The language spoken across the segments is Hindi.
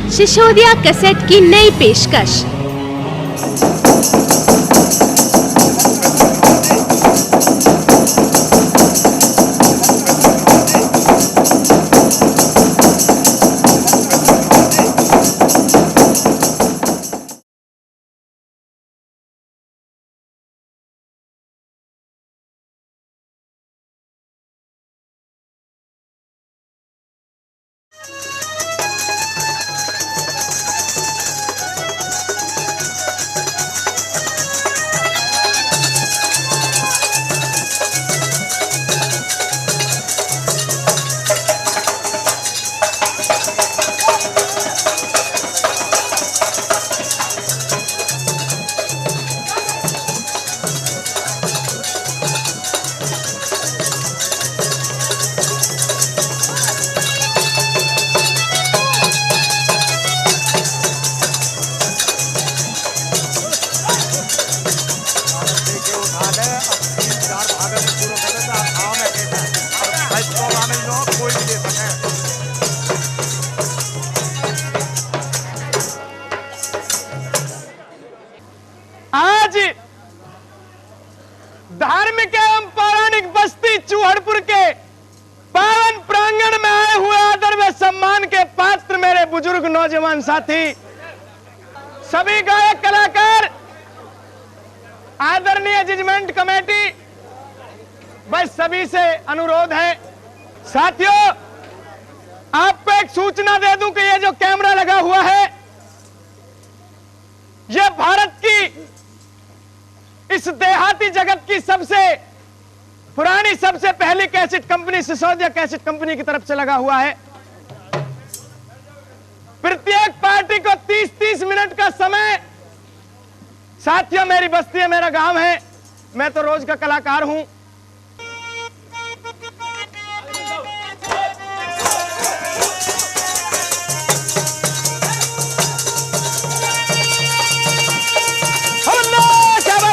सिसोदिया कैसेट की नई पेशकश। आज धार्मिक एवं पौराणिक बस्ती चूहड़पुर के पावन प्रांगण में आए हुए आदर व सम्मान के पात्र मेरे बुजुर्ग नौजवान साथी, सभी गायक कलाकार, आदरणीय जजमेंट कमेटी, बस सभी से अनुरोध है। साथियों, आपको एक सूचना दे दूं कि ये जो कैमरा लगा हुआ है, यह भारत की इस देहाती जगत की सबसे पुरानी, सबसे पहली cassette company Sisodia cassette company की तरफ से लगा हुआ है। प्रत्येक पार्टी को 30-30 मिनट का समय। साथियों, मेरी बस्ती है, मेरा गांव है, मैं तो रोज का कलाकार हूं।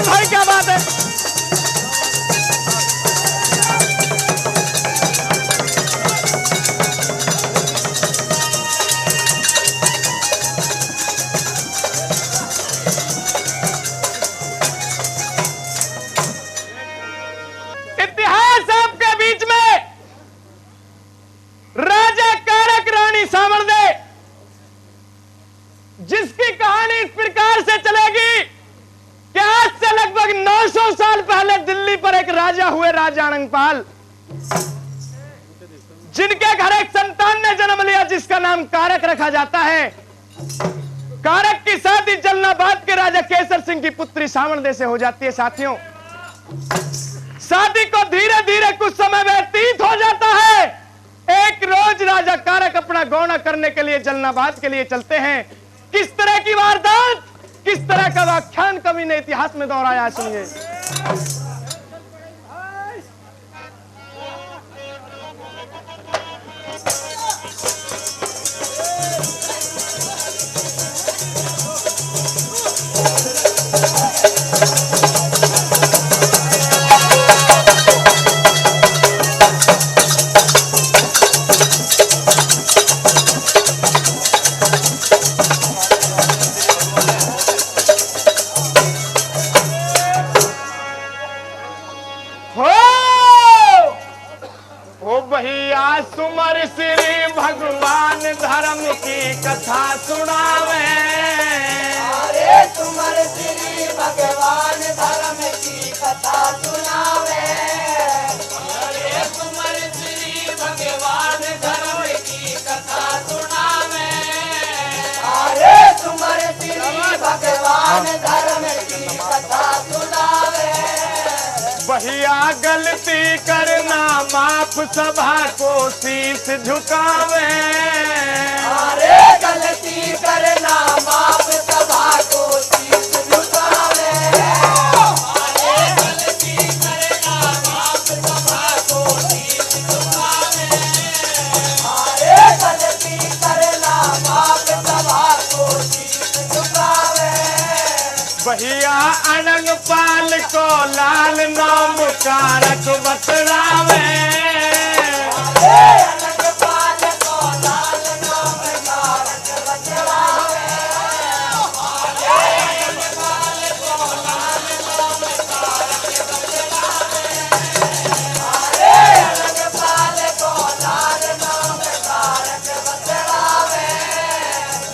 भाई क्या बात है। इतिहास आपके बीच में राजा कारक रानी सामर्दे, जिसकी कहानी इस प्रकार से चलेगी कि आज से लगभग 900 साल पहले दिल्ली पर एक राजा हुए, राजा अनंगपाल, जिनके घर एक संतान ने जन्म लिया जिसका नाम कारक रखा जाता है। कारक की शादी जलनाबाद के राजा केसर सिंह की पुत्री सामर्दे से हो जाती है। साथियों, शादी को धीरे धीरे कुछ समय व्यतीत हो जाता है। एक रोज राजा कारक अपना गौना करने के लिए जलनाबाद के लिए चलते हैं। किस तरह की वारदात, किस तरह का व्याख्यान कवि ने इतिहास में दोहराया है, सुनिए। सुमर श्री भगवान धर्म की कथा सुनावे। अरे सुमर श्री भगवान धर्म की कथा सुनावे। अरे सुमर श्री भगवान धर्म की कथा सुनावे। अरे सुमर श्री भगवान धर्म की कथा सुनावे। भैया गलती करना माफ, सभा को शीश झुकावे। अरे गलती करना माफ, सभा को शीश झुकावे। अरे गलती करना माफ, सभा को शीश झुकावे। अरे गलती करना माफ, सभा को शीश झुकावे। भैया अनंगपाल को लाल नाम कारक बतरावे। अरे अनंगपाल को लाल नाम कारक बतरावे।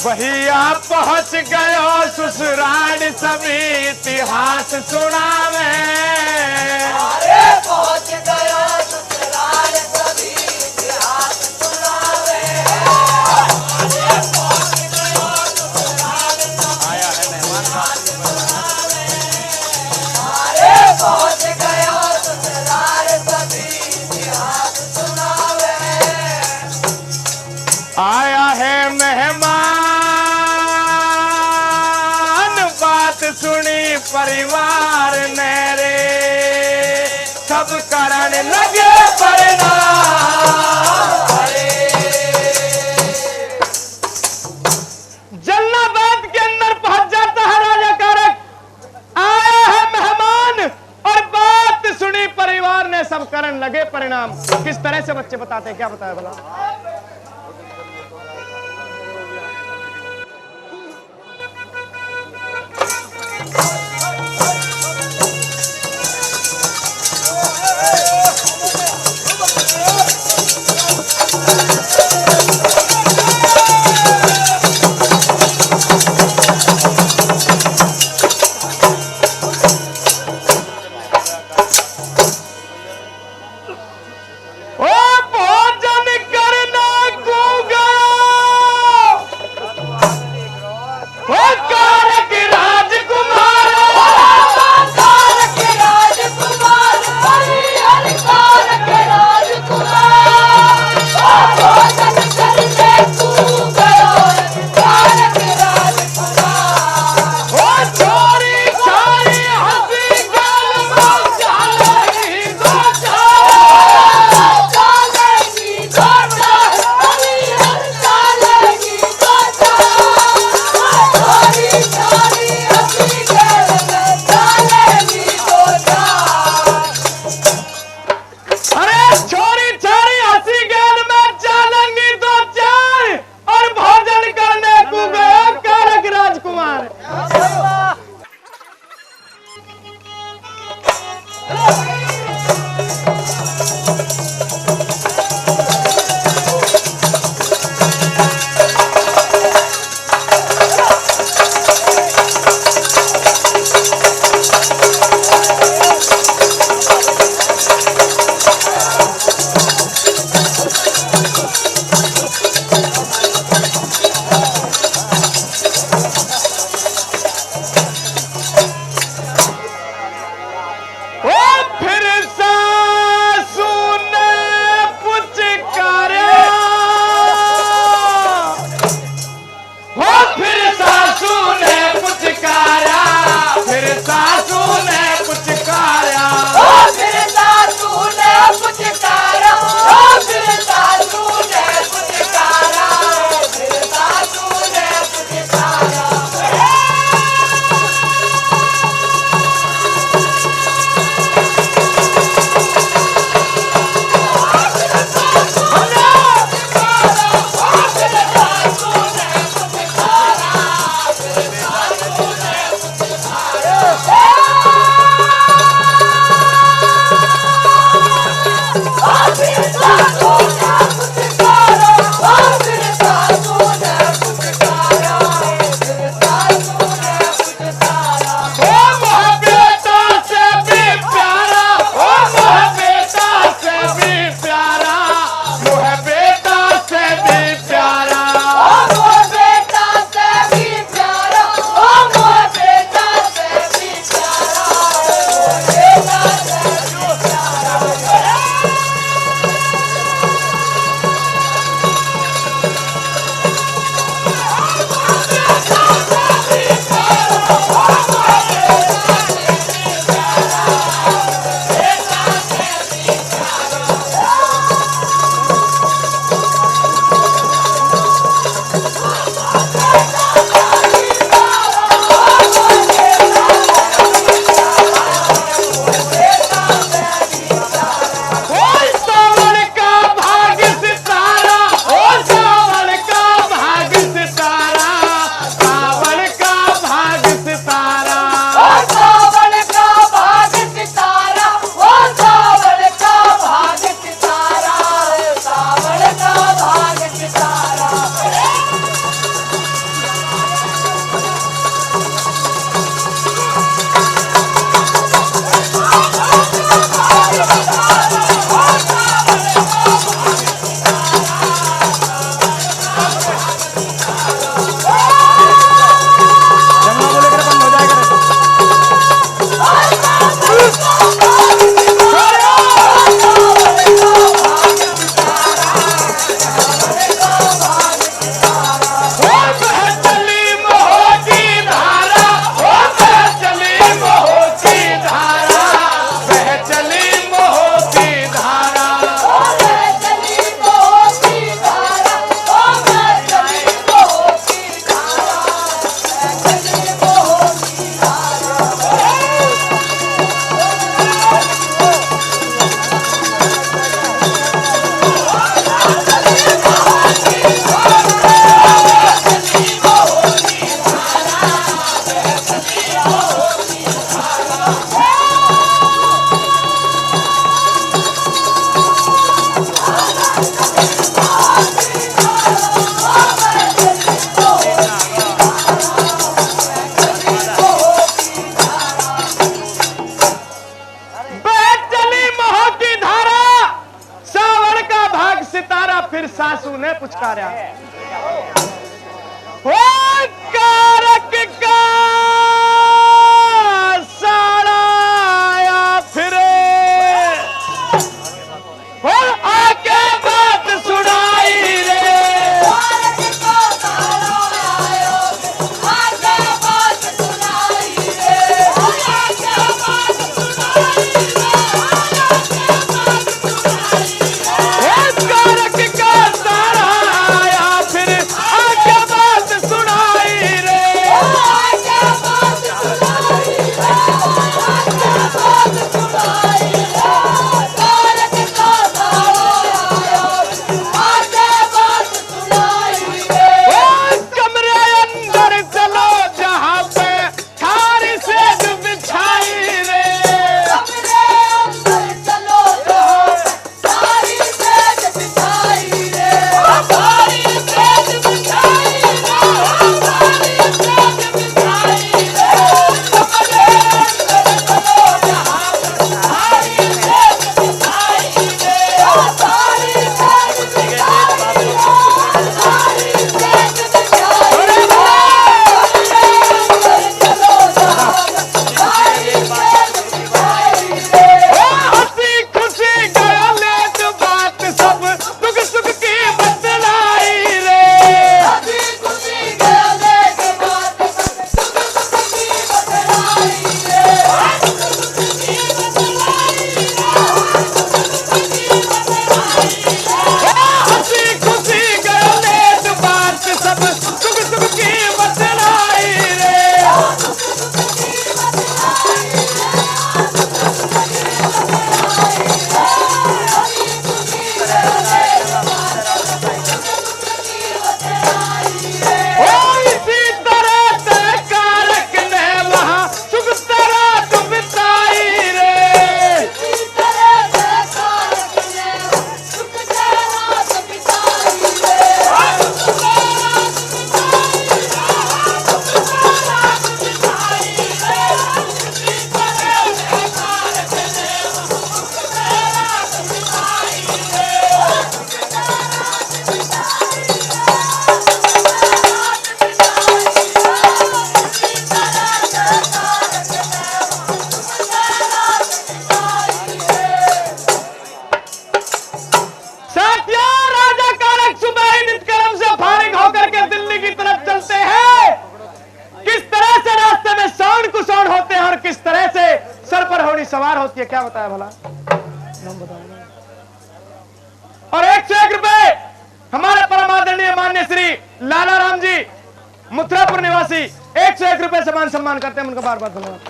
भैया पहुंच गयो ससुराल सभी इतिहास सुनावे। अरे पहुंच गया ससुराल सभी इतिहास सुनावे। अरे पहुंच गया ससुराल आया है मेहमान सुनावे। अरे पहुंच गया ससुराल सभी इतिहास सुनावे। आया है मेहमान बात सुनी परिवार ने रे सब करण लगे परिणाम। जलनाबाद के अंदर पहुंच जाता है राजा कारक। आया है मेहमान और बात सुनी परिवार ने सब करण लगे परिणाम। किस तरह से बच्चे बताते हैं, क्या बताया भला? ओ भोजन कर कार्य हो कारक का साड़ा या फिर हो आके बात सुनाई रे कारक का साड़ा आयो आके बात सुनाई रे आके बात सुनाई रे कारक का साड़ा या फिर आके बात सुनाई रे आके बात सुनाई रे आके बात सुनाई रे कारक का साड़ा आयो आके बात सुनाई रे ओ कमरे अंदर चलो जहां पे थारी सेज बिछाई रे कमरे अंदर चलो जहां सारी सेज बिछाई रे सारी सेज बिछाई रे सारी सेज बिछाई रे कमरे अंदर चलो जहां सारी सेज बिछाई रे सारी सेज बिछाई रे सारी सेज बिछाई रे चलो जहां सारी सेज बिछाई रे ओ हंसी खुशी गया लेट बात सब दुख सुख की बतलाई रे हंसी खुशी गले के बात सुख की बतलाई रे हंसी खुशी गया लेट बात सब दुख सुख की बतलाई रे ओ इसी तरह से कारक ने वहां सुख तरह तुम बिताई रे इसी तरह से कारक ने सुख रात बिताई रे साथियों राजा कारक सुबह ही नित्यकर्म से फारिग होकर के दिल्ली की तरफ चलते हैं। किस तरह से रास्ते में साउंड कुसाउंड होते हैं और किस तरह से सर पर होड़ी सवार होती है, क्या बताया भला? और 101 रुपए हमारे परम आदरणीय मान्य श्री लाला राम जी मथुरापुर निवासी 101 रुपए से मान सम्मान करते हैं, उनका बार बार धन्यवाद।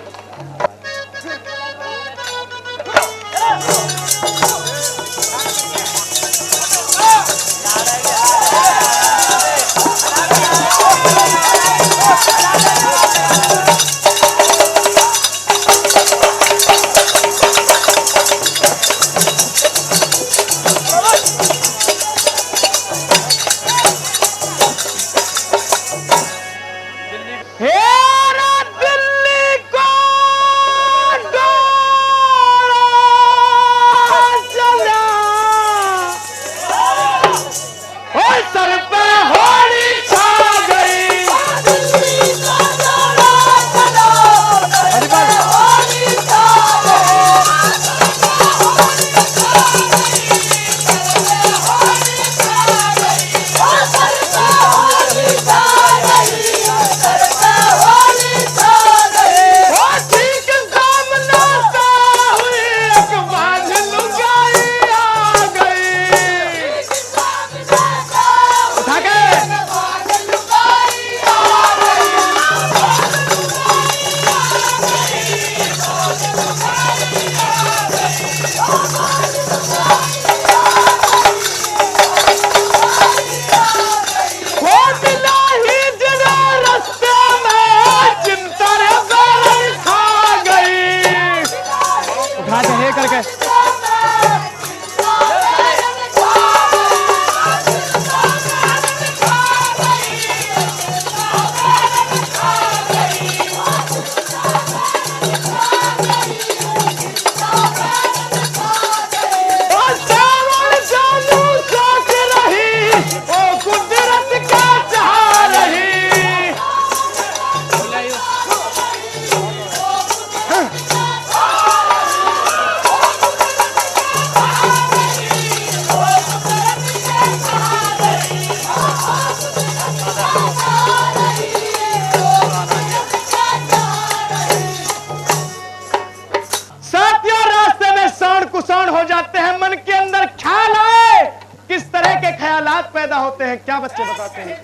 हेरा दिल्ली को डोरा चले होते हैं, क्या बच्चे बताते हैं।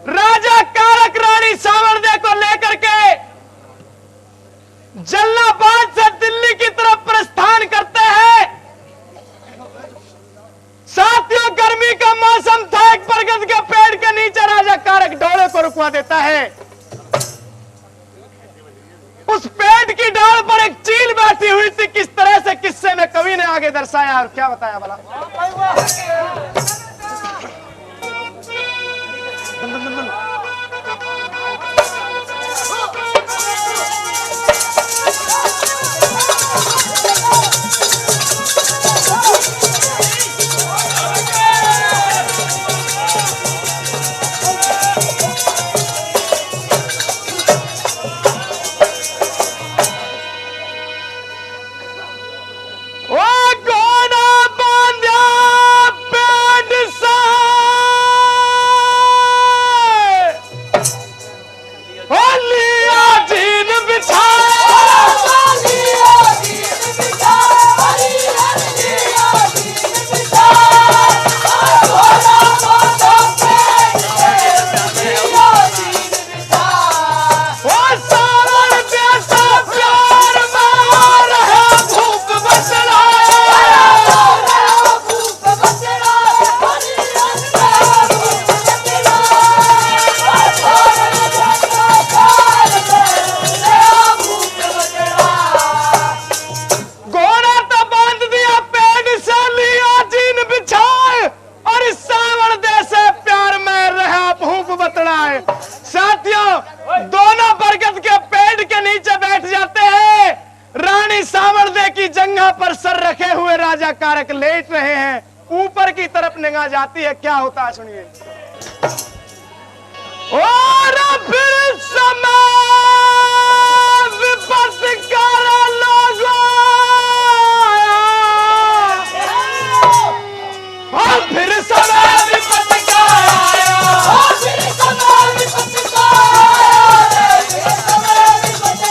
राजा कारक रानी सावर्दे को लेकर के जल्लाबाद से दिल्ली की तरफ प्रस्थान करते हैं। साथियों, गर्मी का मौसम था, एक बरगद के पेड़ के नीचे राजा कारक ढोले को रुकवा देता है। उस पेड़ की डाल आगे दर्शाया और क्या बताया भला? राजा कारक लेट रहे हैं, ऊपर की तरफ निगाह जाती है, क्या होता है सुनिए। और फिर समय विपत्तिकार लोगों, और फिर समय विपत्तिकार आया, और फिर समय विपत्तिकार आया, फिर समय विपत्तिकार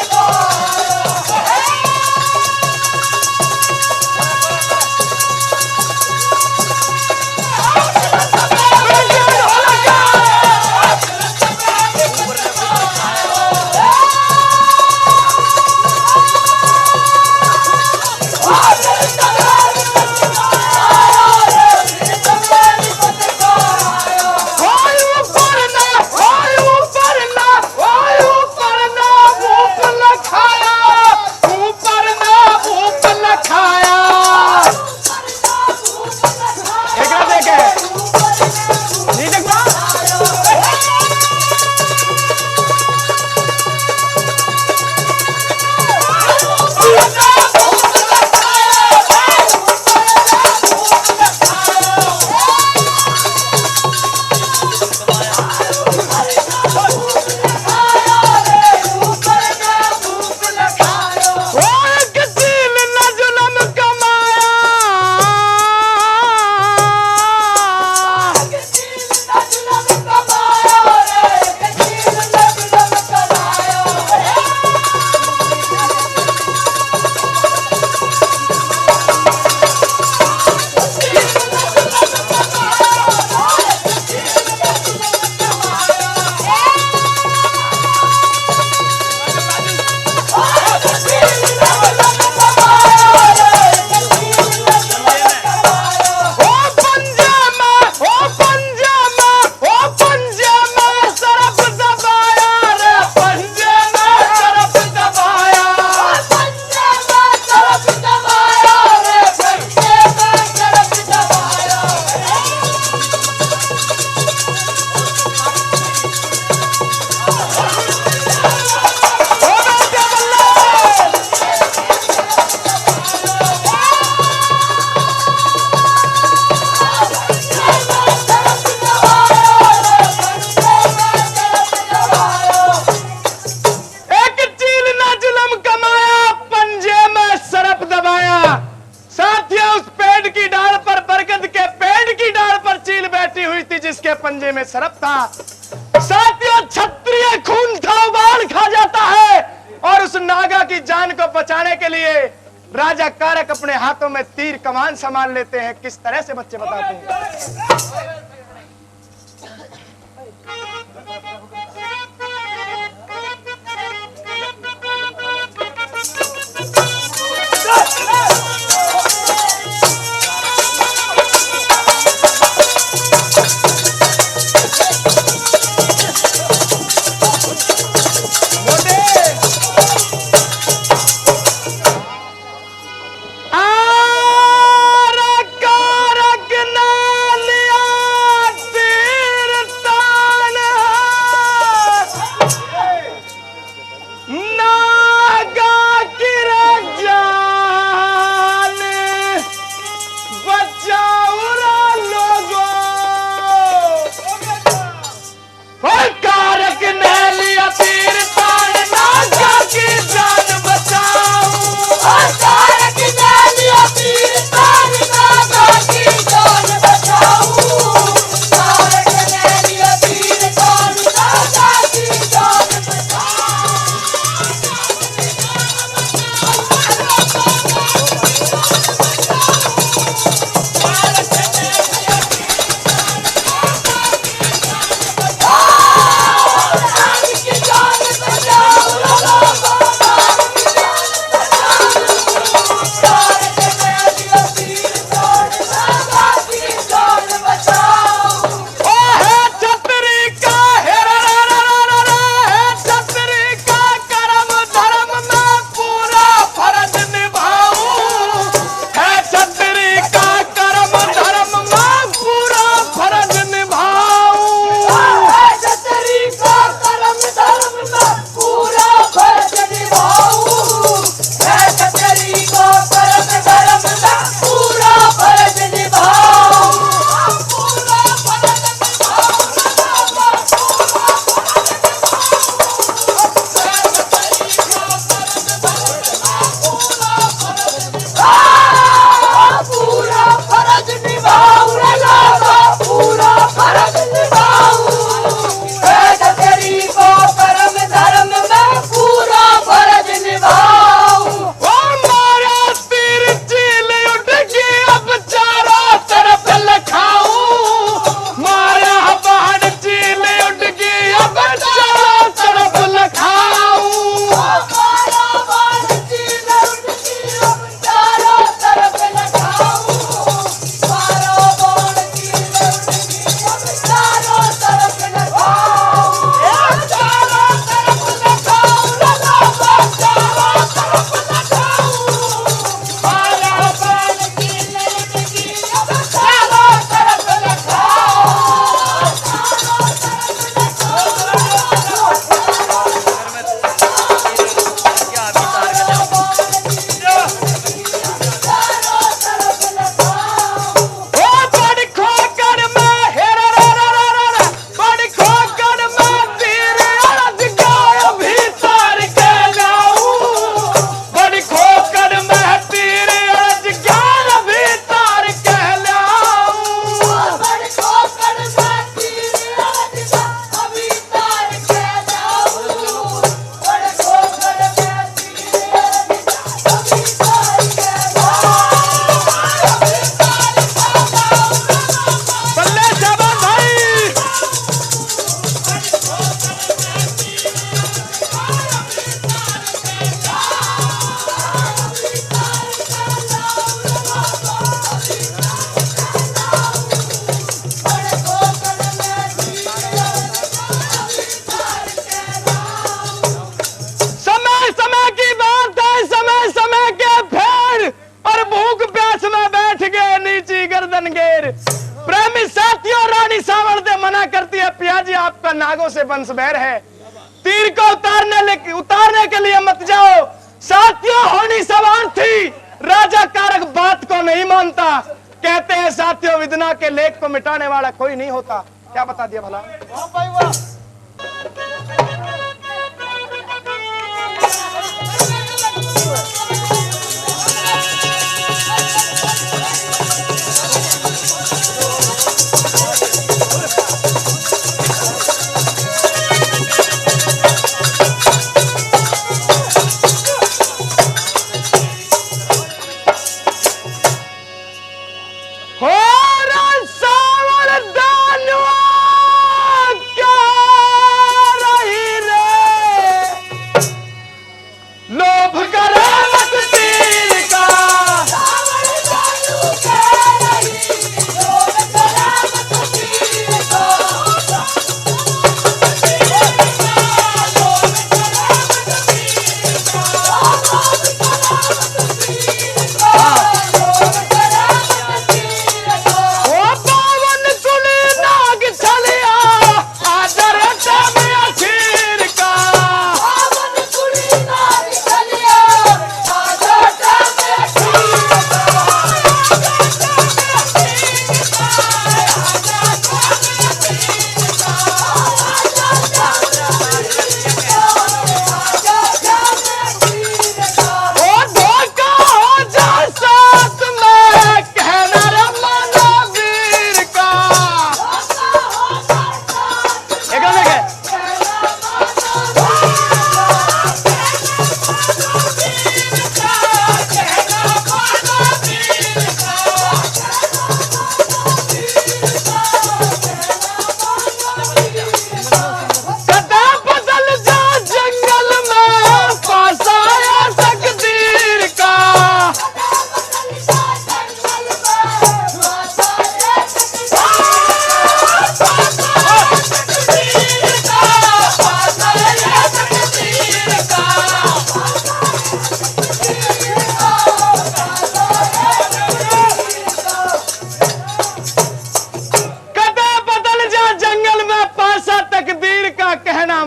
पंजे में सरप था। साथियों, क्षत्रिय खून था, उबाल खा जाता है, और उस नागा की जान को बचाने के लिए राजा कारक अपने हाथों में तीर कमान संभाल लेते हैं। किस तरह से बच्चे बताते हैं। लनगेर। प्रेमी साथियों, रानी सावरदे मना करती है, पियाजी आपका नागों से वंश बैर है, तीर को उतारने के लिए मत जाओ। साथियों, होनी सवार थी, राजा कारक बात को नहीं मानता। कहते हैं साथियों, विदना के लेख को मिटाने वाला कोई नहीं होता। क्या बता दिया भला? वाह भाई वाह।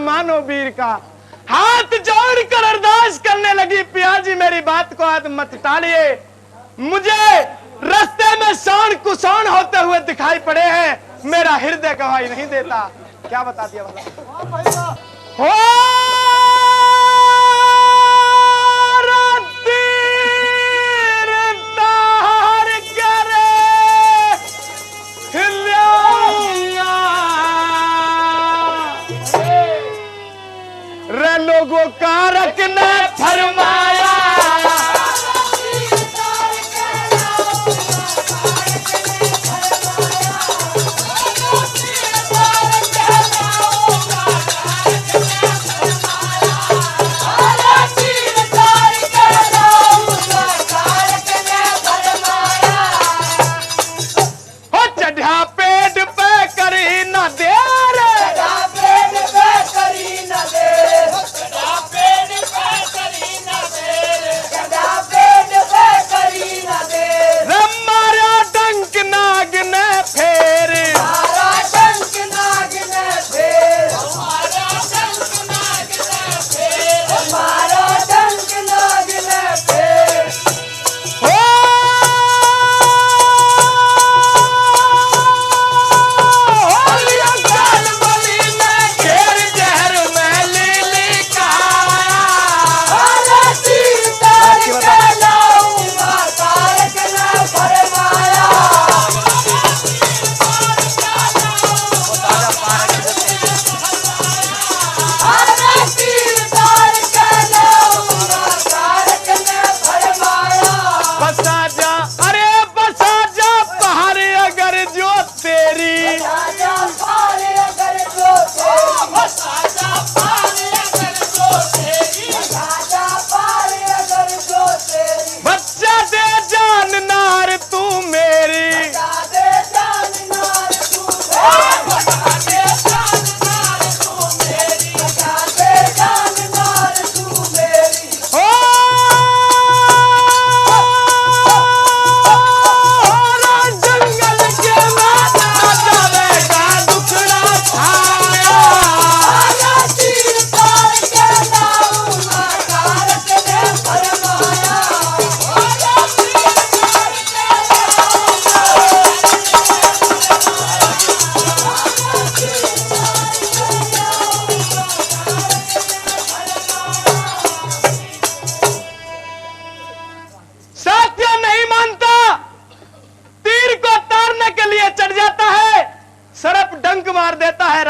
मानो वीर का। हाथ जोड़कर अरदास करने लगी, पियाजी मेरी बात को आज मत टालिए, मुझे रास्ते में शान कुशान होते हुए दिखाई पड़े हैं, मेरा हृदय गवाही नहीं देता। क्या बता दिया भला? हो लोगों कारक ने फरमाया, चढ़ा पेट पे करी न देर, चढ़ा पेट पे करी न देर, चढ़ा पेट पे करी न देर।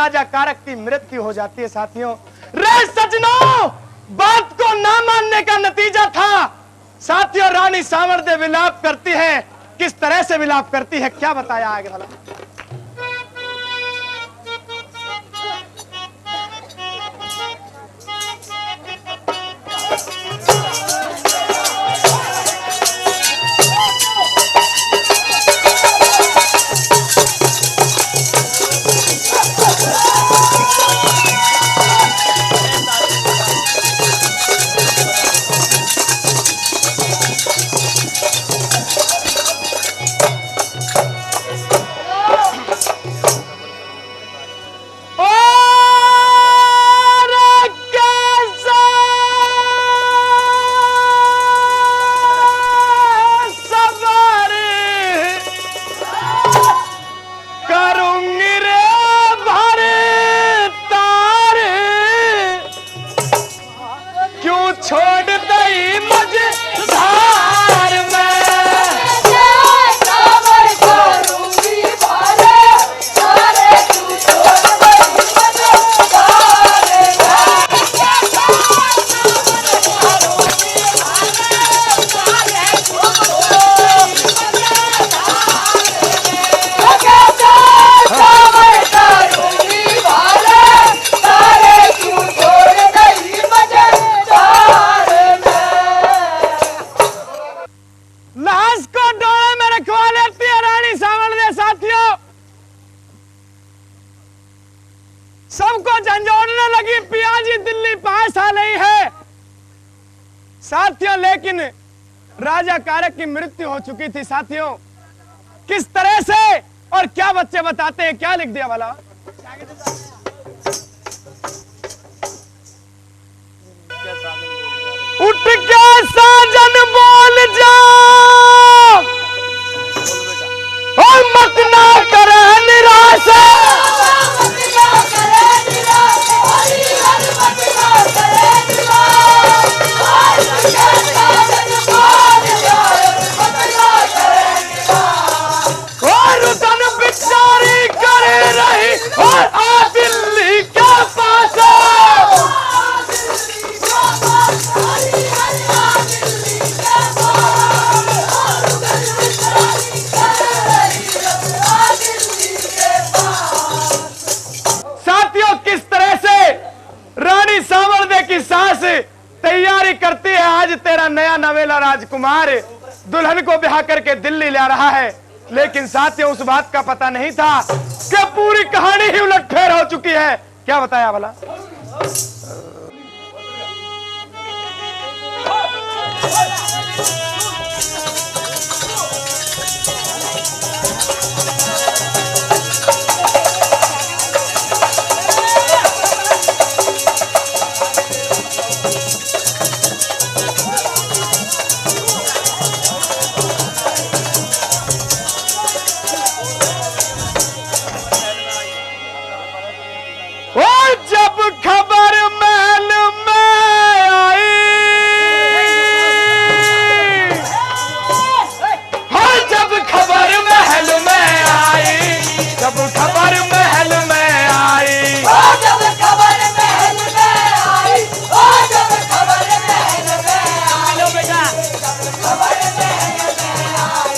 राजा कारक की मृत्यु हो जाती है। साथियों, रे सजनों, बात को ना मानने का नतीजा था। साथियों, रानी सामर्थ्य विलाप करती है। किस तरह से विलाप करती है, क्या बताया आगे वाला। सबको झंझोड़ने लगी, पियाजी दिल्ली पास आ रही है। साथियों, लेकिन राजा कारक की मृत्यु हो चुकी थी। साथियों, किस तरह से और क्या बच्चे बताते हैं, क्या लिख दिया वाला। उठ के साजन बोल जाओ और मत ना करे निराशा। और तन बिचारी करे रही और आ दिल्ली के पास। साथियों, किस तरह से रानी सामर्थ्य की सास तैयारी करती है। आज तेरा नया नवेला राजकुमार दुल्हन को ब्याह करके दिल्ली ले रहा है। लेकिन साथियों, उस बात का पता नहीं था कि पूरी कहानी ही उलटफेर हो चुकी है। क्या बताया वाला। जब खबर महल में आई, हाँ जब खबर महल में आई, जब खबर महल में आई, जब खबर महल में आई, जब खबर महल में आई, लो बेटा, खबर महल में आई।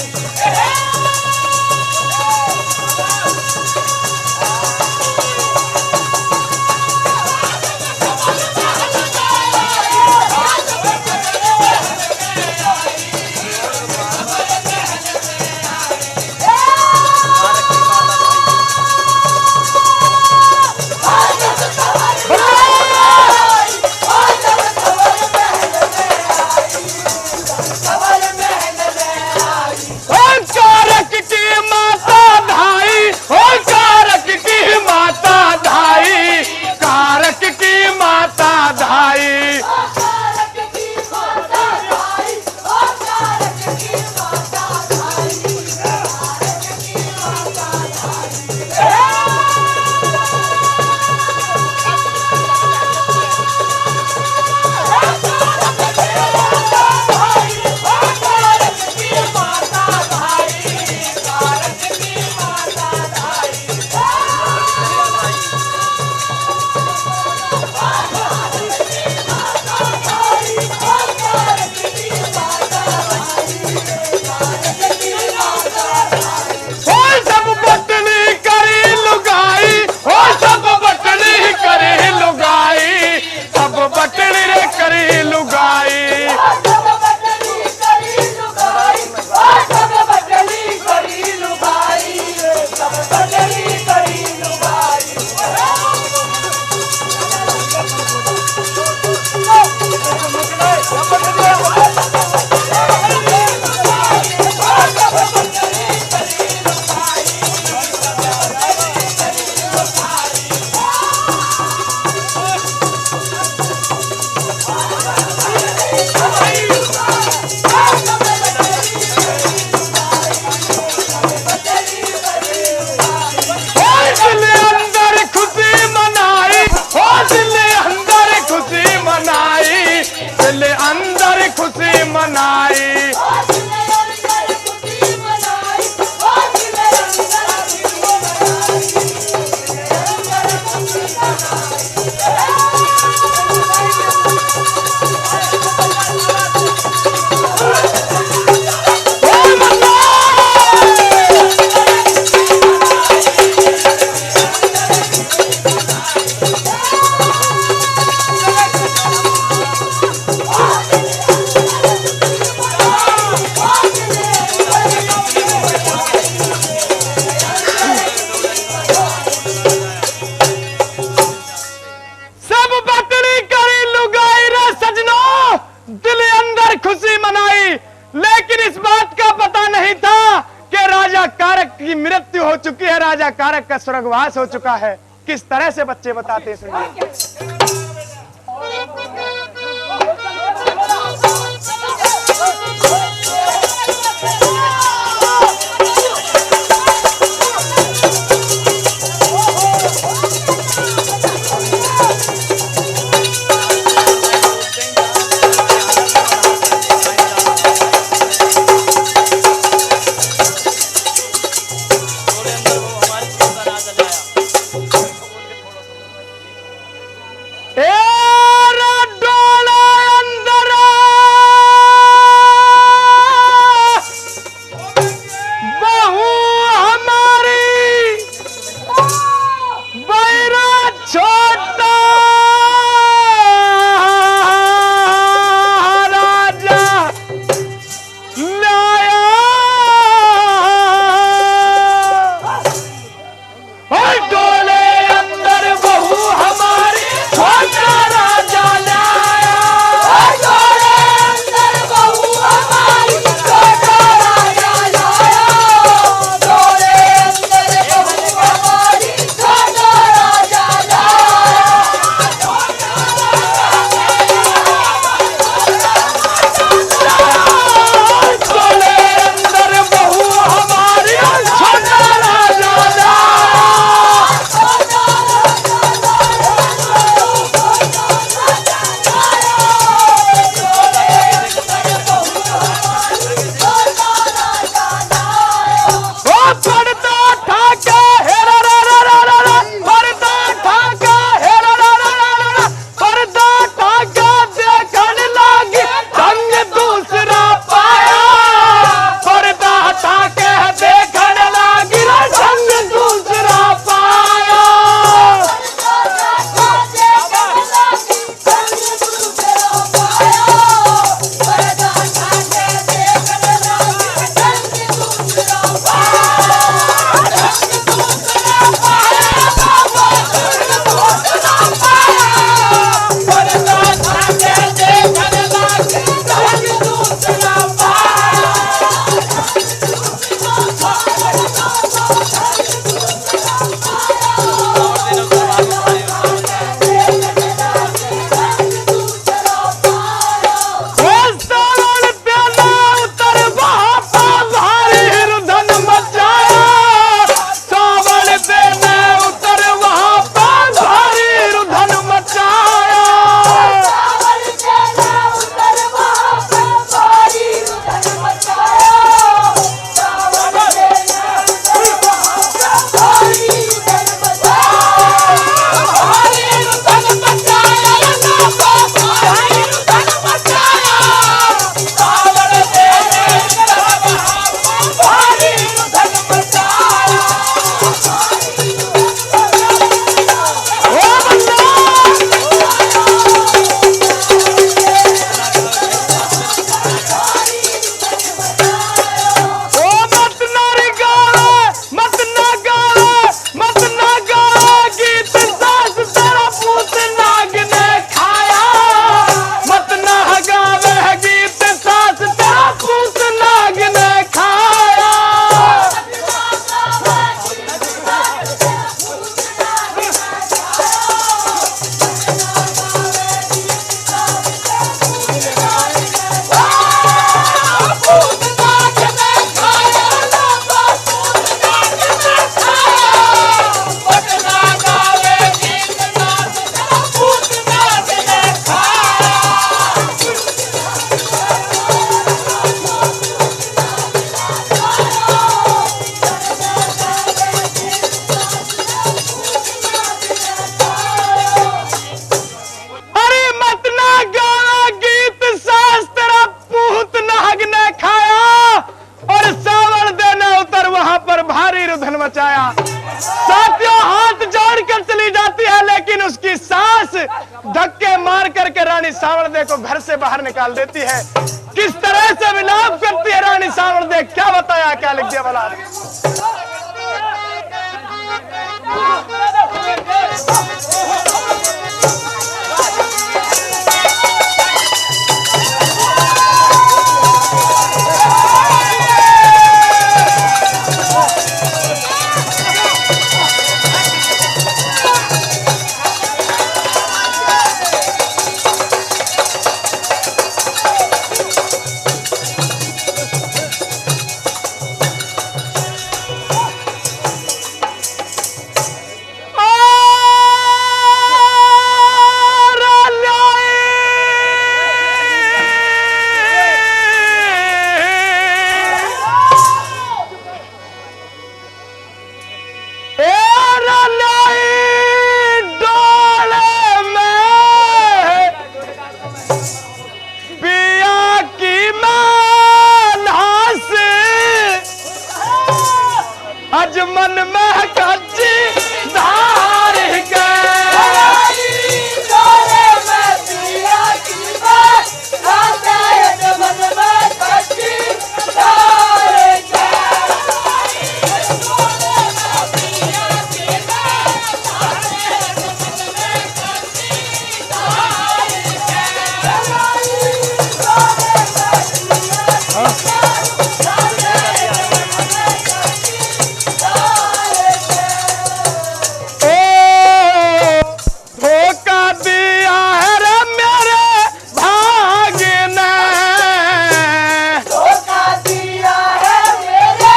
की मृत्यु हो चुकी है, राजा कारक का स्वर्गवास हो चुका है। किस तरह से बच्चे बताते हैं, सुनिए। धक्के मार करके रानी सांवरदे को घर से बाहर निकाल देती है। किस तरह से विलाप करती है रानी सांवरदे, क्या बताया, क्या लिख दिया बला। आज मन में कच्ची धार के जोरे में पिया की बात राजा ये मन में कच्ची धार के धोखा दिया है रे मेरे भाग ने धोखा दिया है मेरे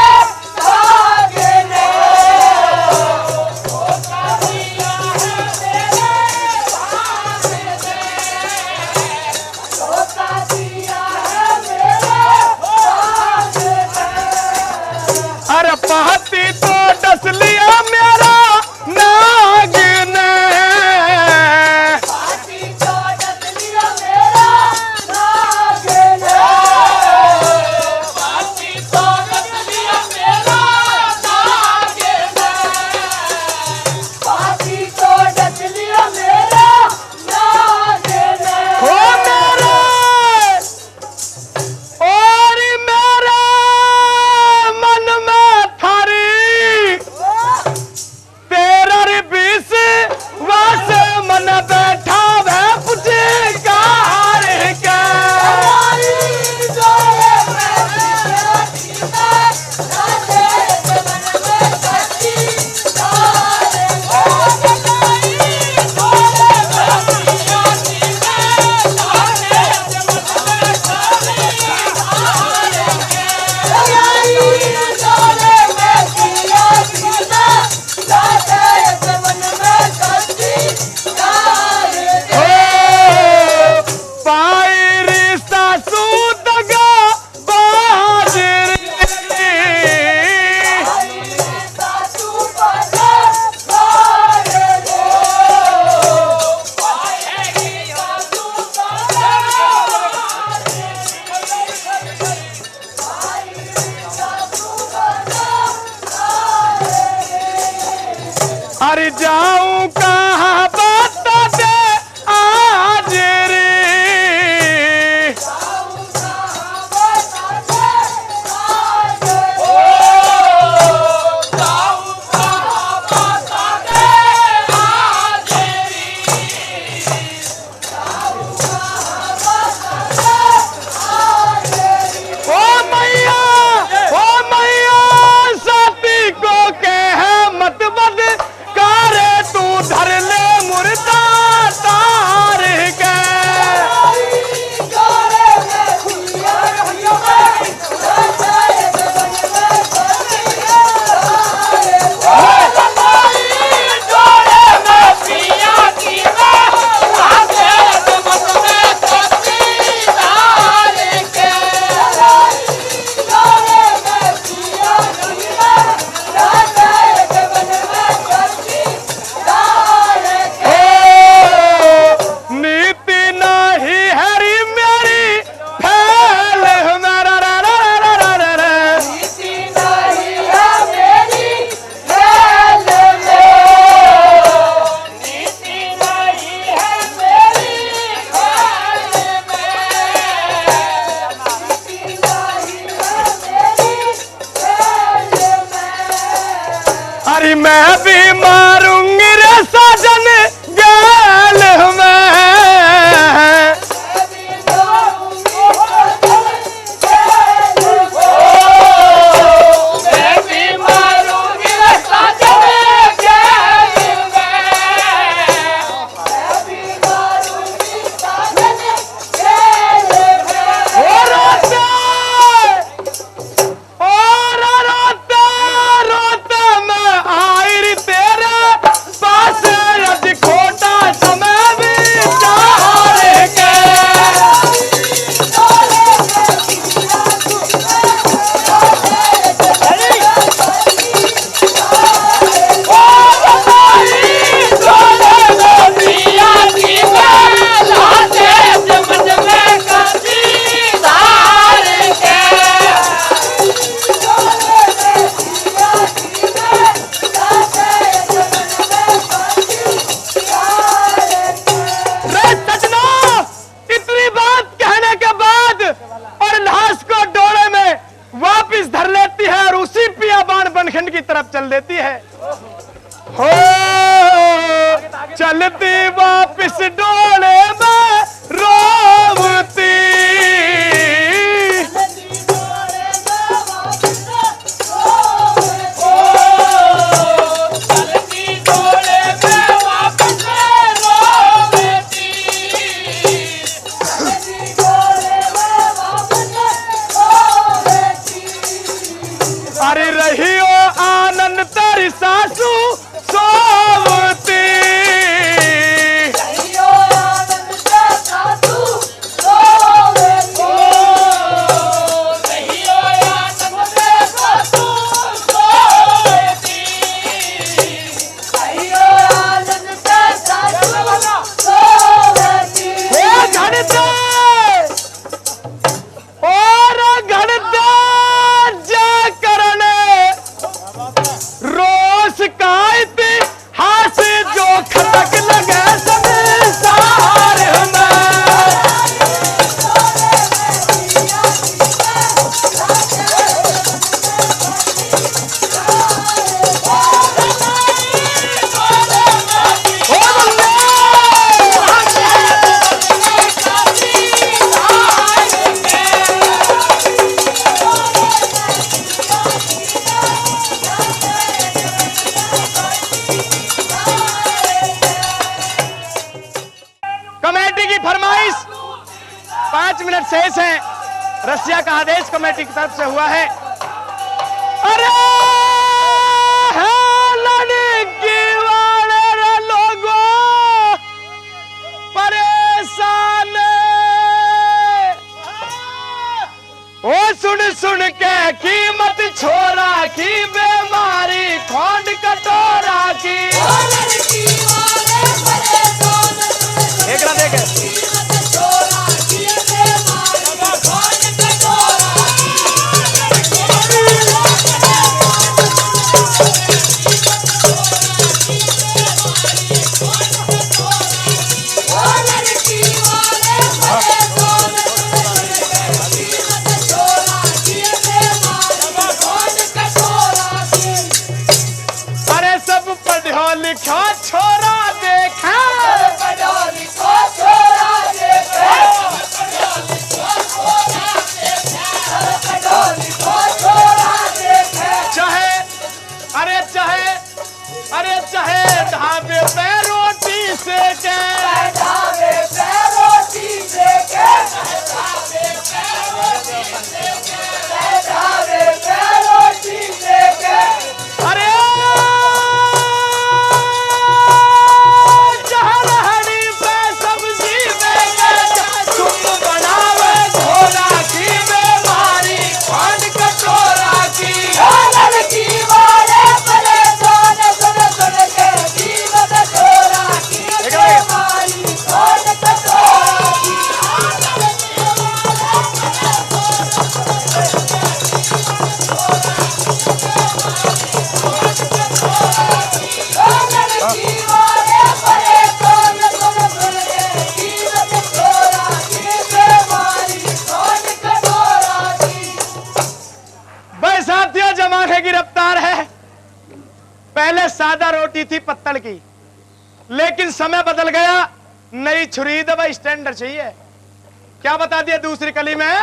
भाग ने धोखा दिया है मेरे भाग ने धोखा दिया है मेरे भाग ने अरे पहती तो डस लिया मेरा नाग ने पाती तो डस लिया मेरा नाग ने पाती तो डस लिया मेरा नाग ने पाती तो डस लिया मेरा नाग ने ओ मेरे और मेरे मन में थारी तेरा रे बीस वास मन बैठा है पुछे कार के जोरे में पिया की बात राजा ये मन में कच्ची धार के जोरे में पिया की बात राजा ये मन में कच्ची धार के जोरे में पिया की बात राजा ये मन में कच्ची धार के पाई रिश्ता सूतगा बाजरी सासू बजा बारे रे पाएगी सासू बजा अरे जाऊं कहाँ बता दे आज रे ओ मैया साथी को कह मत बद करे तू धर ले मुर्दा तार के जोरे में पिया की बात राजा ये मन में कच्ची धार जोरे में पिया की बात राजा ये मन में कच्ची धार के जोरे में पिया की बात राजा ये मन में कच्ची धार के नीति नहीं हरी मेरी फैल हमारा रा रा रा रा रा रा। नीति नहीं है मेरी फैल में नीति नहीं है मेरी फैल में नीति नहीं है मेरी फैल में अरे मैं भी मारूंगी रे साजन गाल मैं मैं भी मारूंगी साजन गैल में मैं भी मारूंगी साजन गैल में और रोता रोता मैं आई री तेरा पानखंड की तरफ चल देती है। हो चलती वापिस डोले में रोवती, अरे रही हो आनंद तेरी सासू सोवती, फरमाइश 5 मिनट शेष है। रसिया का आदेश कमेटी की तरफ से हुआ है। अरे लड़की वाले लोगों परेशान, ओ सुन सुन के कीमत छोरा की बीमारी खोंड कटोरा की, एक रात देख लिखा छोरा देखा, चाहे चाहे ढाबे पे रोटी सेके, अरे गिरफ्तार है। पहले सादा रोटी थी पत्तल की, लेकिन समय बदल गया, नई छुरी दबा स्टैंडर्ड चाहिए। क्या बता दिया दूसरी कली में?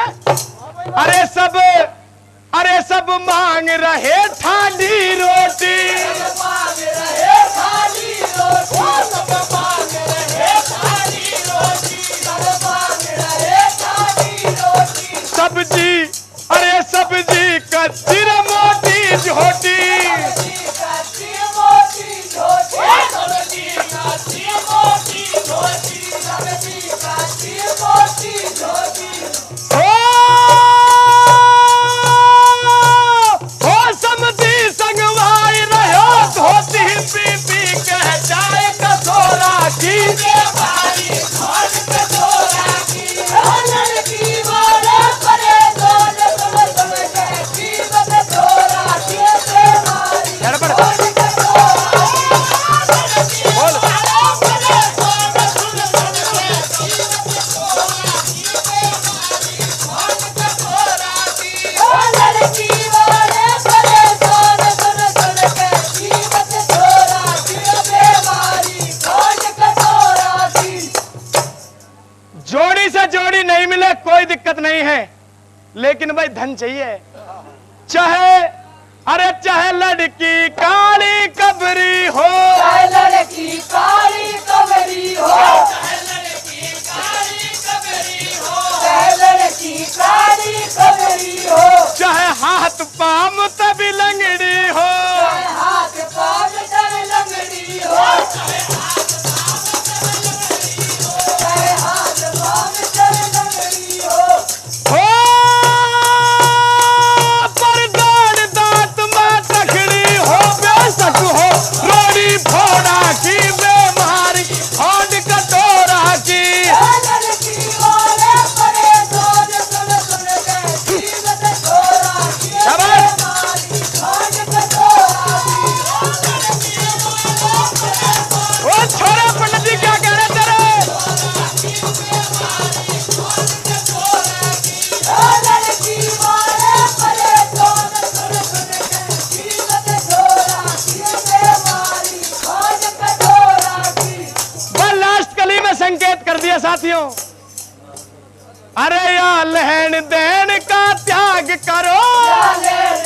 अरे सब मांग रहे ठाडी रोटी, सब्जी अरे सब्जी कच्ची मोटी झोटी, ओ लेकिन भाई धन चाहिए, चाहे अरे चाहे लड़की काली कबरी हो, चाहे लड़की काली कबरी हो, चाहे लड़की काली कबरी हो, चाहे हाथ पाम तभी लंगड़ी हो, चाहे हाथ पाँव तब लंगड़ी हो, चाहे हाथ पाँव तब लंगड़ी हो। पर दान दांत में तखड़ी हो, बेशक हो रोड़ी फोड़ा की बीमारी होंड कटोरा की। लड़की वाले परे सोच सुन सुन के जीवत छोरा की बीमारी होंड कटोरा की। ओ छोरा पंडित जी क्या कह रहे तेरे? लड़की वाले परे सोच सुन सुन के जीवत छोरा की बीमारी होंड कटोरा की। वह लास्ट कली में संकेत कर दिया साथियों, अरे या लेन देन का त्याग करो, या लेन